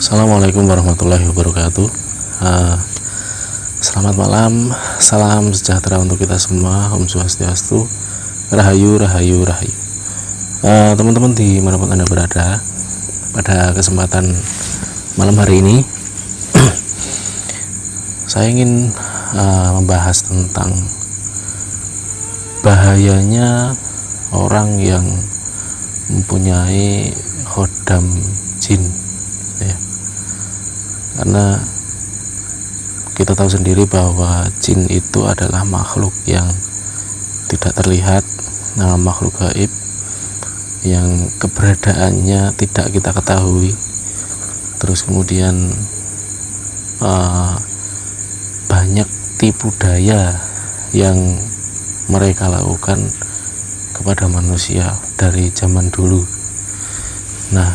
Assalamualaikum warahmatullahi wabarakatuh. Selamat malam, salam sejahtera untuk kita semua. Om Swastiastu, Rahayu, Rahayu, Rahayu. Teman-teman dimanapun Anda berada, pada kesempatan malam hari ini saya ingin membahas tentang bahayanya orang yang mempunyai khodam jin, ya. Karena kita tahu sendiri bahwa jin itu adalah makhluk yang tidak terlihat, makhluk gaib yang keberadaannya tidak kita ketahui. Terus kemudian banyak tipu daya yang mereka lakukan kepada manusia dari zaman dulu. Nah,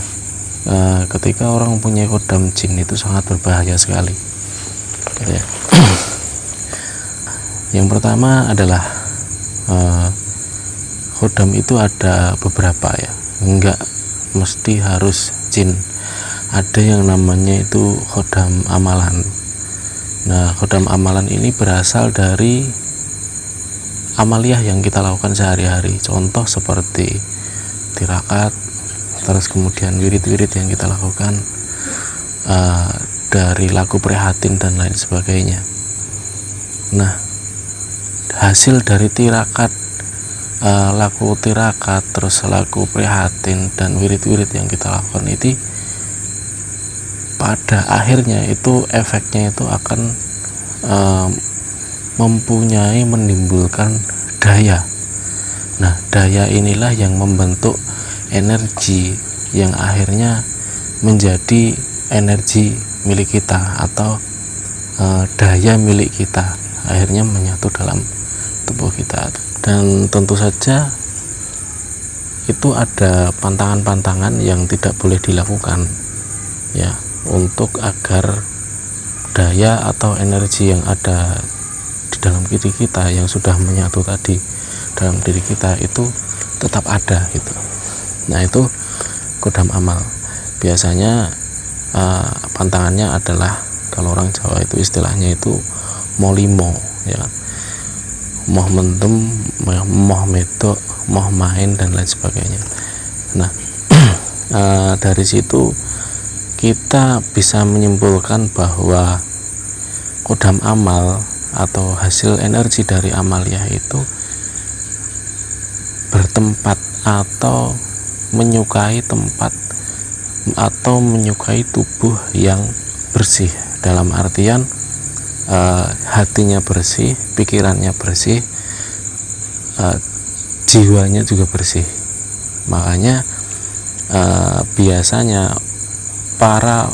ketika orang mempunyai khodam jin itu sangat berbahaya sekali, ya. Yang pertama adalah khodam itu ada beberapa, ya, enggak mesti harus jin. Ada yang namanya itu khodam amalan. Nah, khodam amalan ini berasal dari amaliyah yang kita lakukan sehari-hari. Contoh seperti tirakat, terus kemudian wirid-wirid yang kita lakukan, dari laku prihatin dan lain sebagainya. Nah, hasil dari tirakat, laku tirakat, terus laku prihatin dan wirid-wirid yang kita lakukan itu pada akhirnya itu efeknya itu akan menimbulkan daya. Nah, daya inilah yang membentuk energi yang akhirnya menjadi energi milik kita atau daya milik kita, akhirnya menyatu dalam tubuh kita. Dan tentu saja itu ada pantangan-pantangan yang tidak boleh dilakukan, ya, untuk agar daya atau energi yang ada di dalam diri kita yang sudah menyatu tadi dalam diri kita itu tetap ada, gitu. Nah, itu khodam amal. Biasanya pantangannya adalah, kalau orang Jawa itu istilahnya itu molimo, ya, moh mendem, moh medok, moh main dan lain sebagainya. Nah, dari situ kita bisa menyimpulkan bahwa khodam amal atau hasil energi dari amaliyah itu bertempat atau menyukai tempat atau menyukai tubuh yang bersih, dalam artian hatinya bersih, pikirannya bersih, jiwanya juga bersih. Makanya biasanya para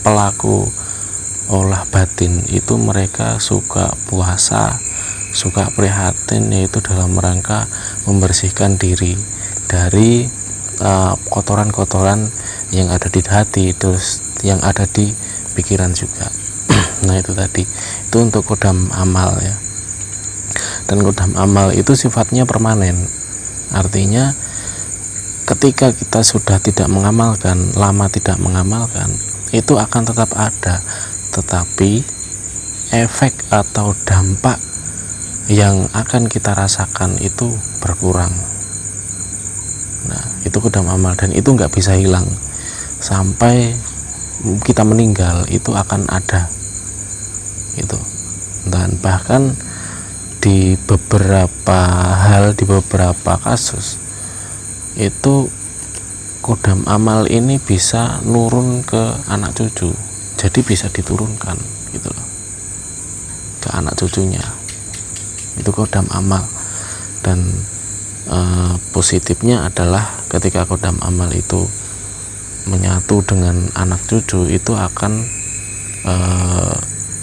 pelaku olah batin itu mereka suka puasa, suka prihatin, yaitu dalam rangka membersihkan diri dari kotoran-kotoran yang ada di hati, terus yang ada di pikiran juga. Nah, itu tadi, itu untuk khodam amal, ya. Dan khodam amal itu sifatnya permanen, artinya ketika kita sudah tidak mengamalkan, lama tidak mengamalkan, itu akan tetap ada, tetapi efek atau dampak yang akan kita rasakan itu berkurang. Nah, itu khodam amal, dan itu nggak bisa hilang sampai kita meninggal, itu akan ada itu. Dan bahkan di beberapa hal, di beberapa kasus itu khodam amal ini bisa nurun ke anak cucu, jadi bisa diturunkan, gitu loh, ke anak cucunya. Itu khodam amal. Dan positifnya adalah ketika khodam amal itu menyatu dengan anak cucu, itu akan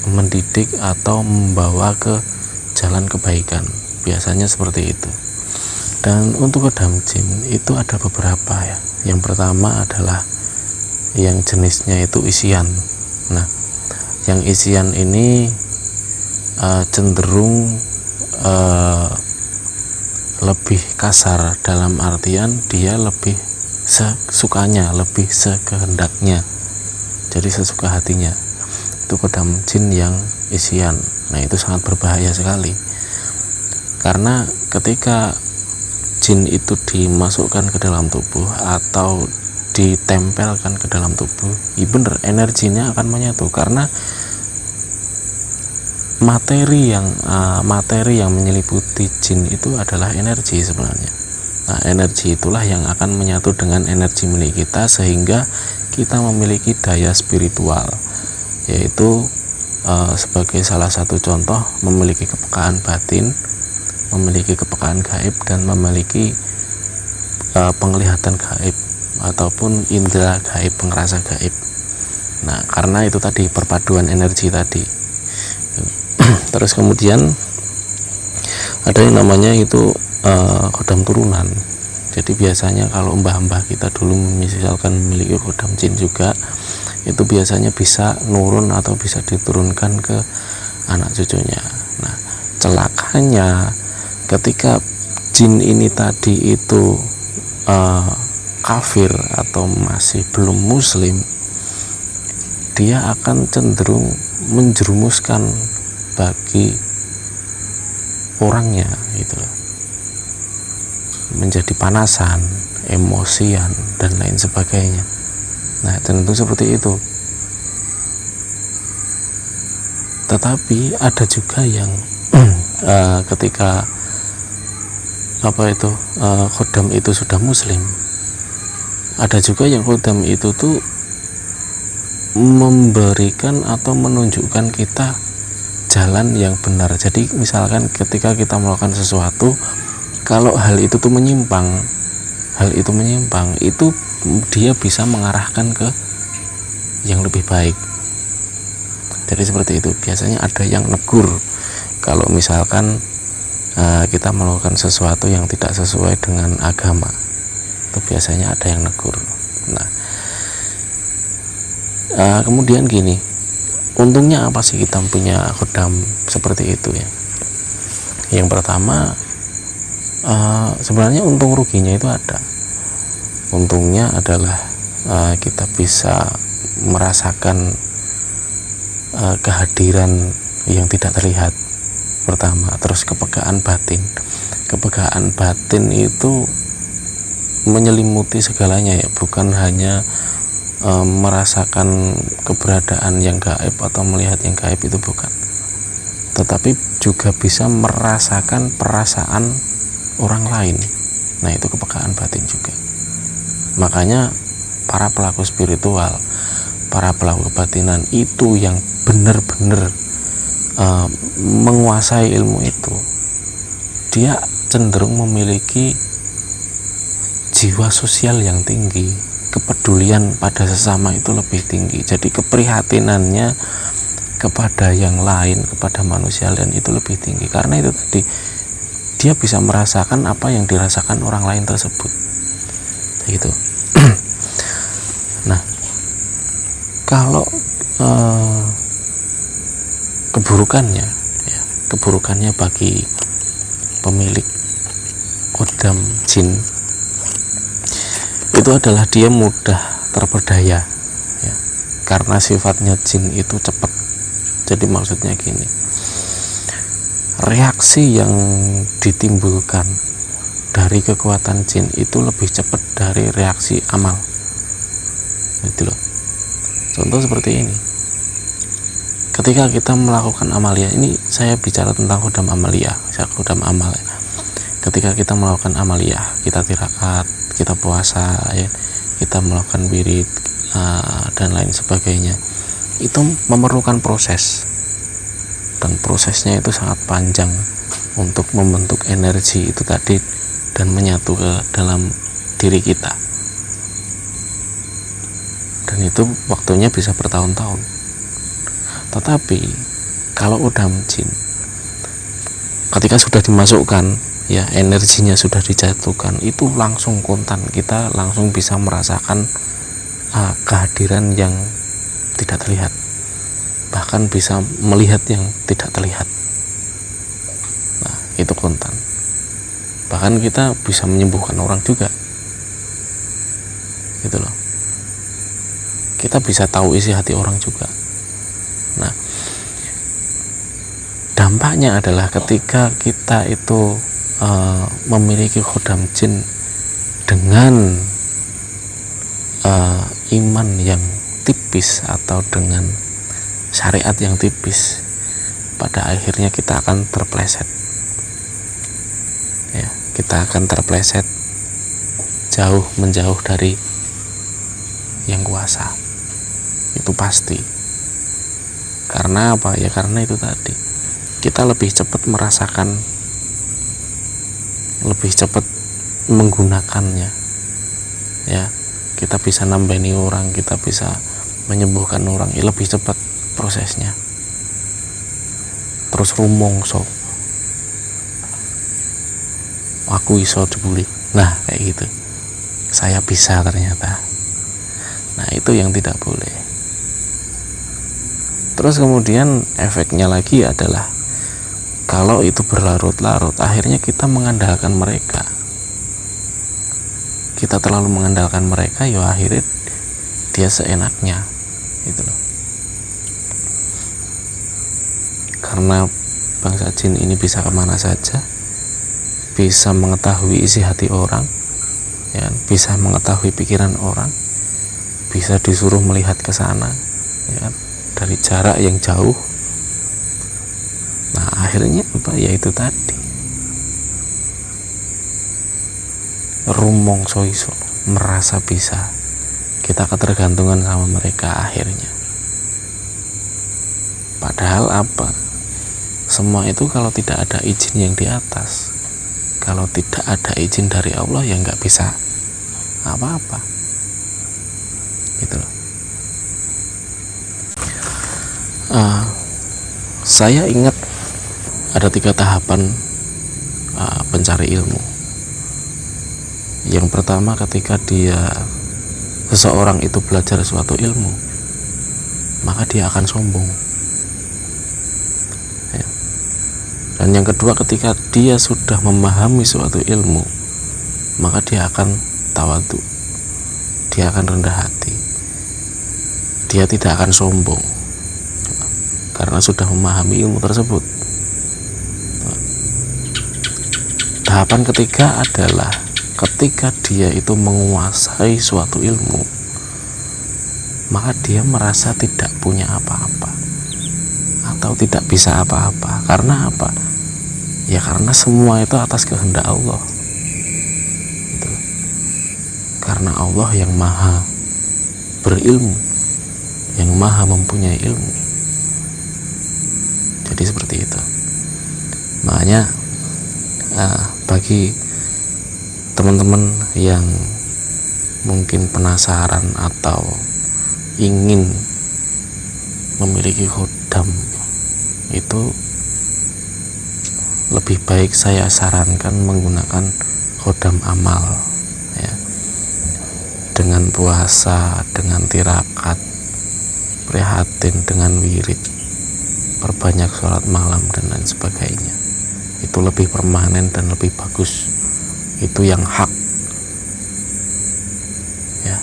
mendidik atau membawa ke jalan kebaikan, biasanya seperti itu. Dan untuk khodam jin itu ada beberapa, ya. Yang pertama adalah yang jenisnya itu isian. Nah, yang isian ini cenderung lebih kasar, dalam artian dia lebih sesukanya, lebih sekehendaknya. jadi sesuka hatinya. Itu kodam jin yang isian. Nah, itu sangat berbahaya sekali, karena ketika jin itu dimasukkan ke dalam tubuh atau ditempelkan ke dalam tubuh, ya bener, energinya akan menyatu, karena materi yang menyeliputi jin itu adalah energi sebenarnya. Nah, energi itulah yang akan menyatu dengan energi milik kita, sehingga kita memiliki daya spiritual, yaitu sebagai salah satu contoh, memiliki kepekaan batin, memiliki kepekaan gaib, dan memiliki penglihatan gaib ataupun indera gaib, pengerasa gaib. Nah, karena itu tadi perpaduan energi tadi. Terus kemudian ada yang namanya itu kodam turunan. Jadi biasanya kalau mbah-mbah kita dulu misalkan memiliki kodam jin juga, itu biasanya bisa nurun atau bisa diturunkan ke anak cucunya. Nah, celakanya ketika jin ini tadi itu kafir atau masih belum muslim, dia akan cenderung menjerumuskan bagi orangnya gitu, menjadi panasan, emosian, dan lain sebagainya. Nah, tentu seperti itu. Tetapi ada juga yang ketika kodam itu sudah muslim, ada juga yang kodam itu tuh memberikan atau menunjukkan kita jalan yang benar. Jadi misalkan ketika kita melakukan sesuatu, kalau hal itu menyimpang, itu dia bisa mengarahkan ke yang lebih baik. Jadi seperti itu. Biasanya ada yang negur kalau misalkan kita melakukan sesuatu yang tidak sesuai dengan agama, itu biasanya ada yang negur. Nah, kemudian gini, untungnya apa sih kita punya kodam seperti itu ya? Yang pertama, sebenarnya untung ruginya itu ada. Untungnya adalah kita bisa merasakan kehadiran yang tidak terlihat pertama. Terus kepekaan batin itu menyelimuti segalanya ya, bukan hanya merasakan keberadaan yang gaib atau melihat yang gaib, itu bukan, tetapi juga bisa merasakan perasaan orang lain. Nah, itu kepekaan batin juga. Makanya para pelaku spiritual, para pelaku kebatinan itu yang benar-benar menguasai ilmu itu, dia cenderung memiliki jiwa sosial yang tinggi, kepedulian pada sesama itu lebih tinggi. Jadi keprihatinannya kepada yang lain, kepada manusia lain itu lebih tinggi, karena itu tadi, dia bisa merasakan apa yang dirasakan orang lain tersebut gitu. Nah, kalau keburukannya bagi pemilik kodam jin itu adalah dia mudah terperdaya ya, karena sifatnya jin itu cepat. Jadi maksudnya gini, reaksi yang ditimbulkan dari kekuatan jin itu lebih cepat dari reaksi amal gitu loh. Contoh seperti ini, ketika kita melakukan amalia, ini saya bicara tentang kodam amalia, kodam amal ya. Ketika kita melakukan amalia, kita tirakat, kita puasa ya, kita melakukan wirid dan lain sebagainya, itu memerlukan proses, dan prosesnya itu sangat panjang untuk membentuk energi itu tadi dan menyatu ke dalam diri kita, dan itu waktunya bisa bertahun-tahun. Tetapi kalau kodam jin, ketika sudah dimasukkan ya, energinya sudah dijatuhkan, itu langsung kontan, kita langsung bisa merasakan kehadiran yang tidak terlihat, bahkan bisa melihat yang tidak terlihat. Nah, itu kontan. Bahkan kita bisa menyembuhkan orang juga gitu loh. kita bisa tahu isi hati orang juga. Nah, dampaknya adalah ketika kita itu memiliki khodam jin dengan iman yang tipis atau dengan syariat yang tipis, pada akhirnya kita akan terpleset, ya, kita akan terpleset menjauh dari yang kuasa, itu pasti. Karena apa? Ya karena itu tadi, kita lebih cepat merasakan, lebih cepat menggunakannya, ya, kita bisa nambani orang, kita bisa menyembuhkan orang, ya lebih cepat prosesnya. Terus rumongso, aku iso dibully, nah kayak gitu, saya bisa ternyata. Nah itu yang tidak boleh. Terus kemudian efeknya lagi adalah kalau itu berlarut-larut, akhirnya kita mengandalkan mereka, kita terlalu mengandalkan mereka, ya akhirnya dia seenaknya gitu loh. Karena bangsa jin ini bisa kemana saja, bisa mengetahui isi hati orang, ya, bisa mengetahui pikiran orang, bisa disuruh melihat ke sana, ya, dari jarak yang jauh. Nah akhirnya apa? Ya itu tadi, rumong soiso, merasa bisa, kita ketergantungan sama mereka akhirnya. Padahal apa? Semua itu kalau tidak ada izin yang di atas, kalau tidak ada izin dari Allah, ya nggak bisa apa-apa gitu loh. Saya ingat ada 3 tahapan pencari ilmu. Yang pertama, ketika seseorang itu belajar suatu ilmu, maka dia akan sombong. Dan yang kedua, ketika dia sudah memahami suatu ilmu, maka dia akan tawadhu, dia akan rendah hati, dia tidak akan sombong karena sudah memahami ilmu tersebut. Tahapan ketiga adalah ketika dia itu menguasai suatu ilmu, maka dia merasa tidak punya apa-apa atau tidak bisa apa-apa. Karena apa? Ya karena semua itu atas kehendak Allah gitu. Karena Allah yang maha berilmu, yang maha mempunyai ilmu. Jadi seperti itu. Makanya bagi teman-teman yang mungkin penasaran atau ingin memiliki khodam, itu lebih baik saya sarankan menggunakan khodam amal, ya, dengan puasa, dengan tirakat, prihatin, dengan wirid, perbanyak sholat malam dan lain sebagainya. Itu lebih permanen dan lebih bagus, itu yang hak, ya.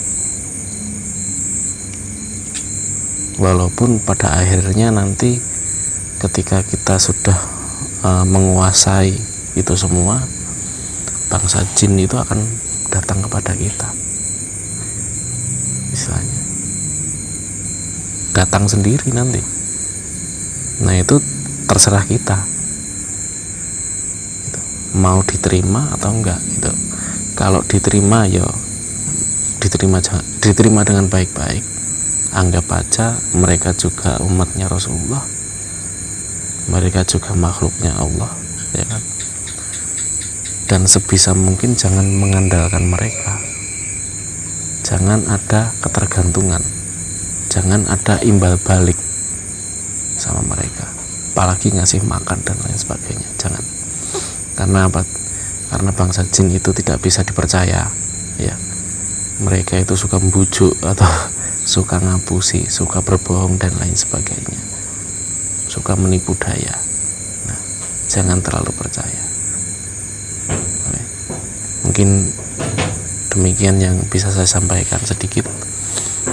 Walaupun pada akhirnya nanti ketika kita sudah menguasai itu semua, bangsa jin itu akan datang kepada kita, istilahnya datang sendiri nanti. Nah itu terserah kita gitu, mau diterima atau enggak gitu. Kalau diterima, ya diterima dengan baik-baik, anggap aja mereka juga umatnya Rasulullah, mereka juga makhluknya Allah, ya kan. Dan sebisa mungkin jangan mengandalkan mereka, jangan ada ketergantungan, jangan ada imbal balik sama mereka, apalagi ngasih makan dan lain sebagainya, jangan. Karena apa? Karena bangsa jin itu tidak bisa dipercaya, ya. Mereka itu suka membujuk atau suka ngapusi, suka berbohong dan lain sebagainya, suka menipu daya. Nah, jangan terlalu percaya. Oke. Mungkin demikian yang bisa saya sampaikan sedikit.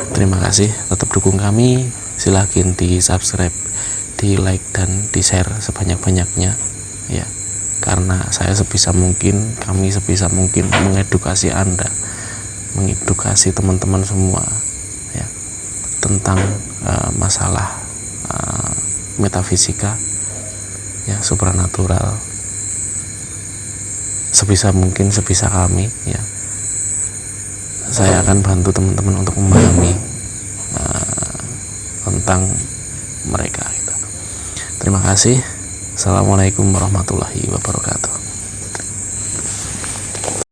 Terima kasih, tetap dukung kami, silahkan di subscribe, di like dan di share sebanyak-banyaknya ya, karena saya sebisa mungkin, kami sebisa mungkin mengedukasi Anda, mengedukasi teman-teman semua ya, tentang masalah metafisika ya, supranatural, sebisa mungkin, sebisa kami ya, saya akan bantu teman-teman untuk memahami tentang mereka gitu. Terima kasih. Assalamualaikum warahmatullahi wabarakatuh.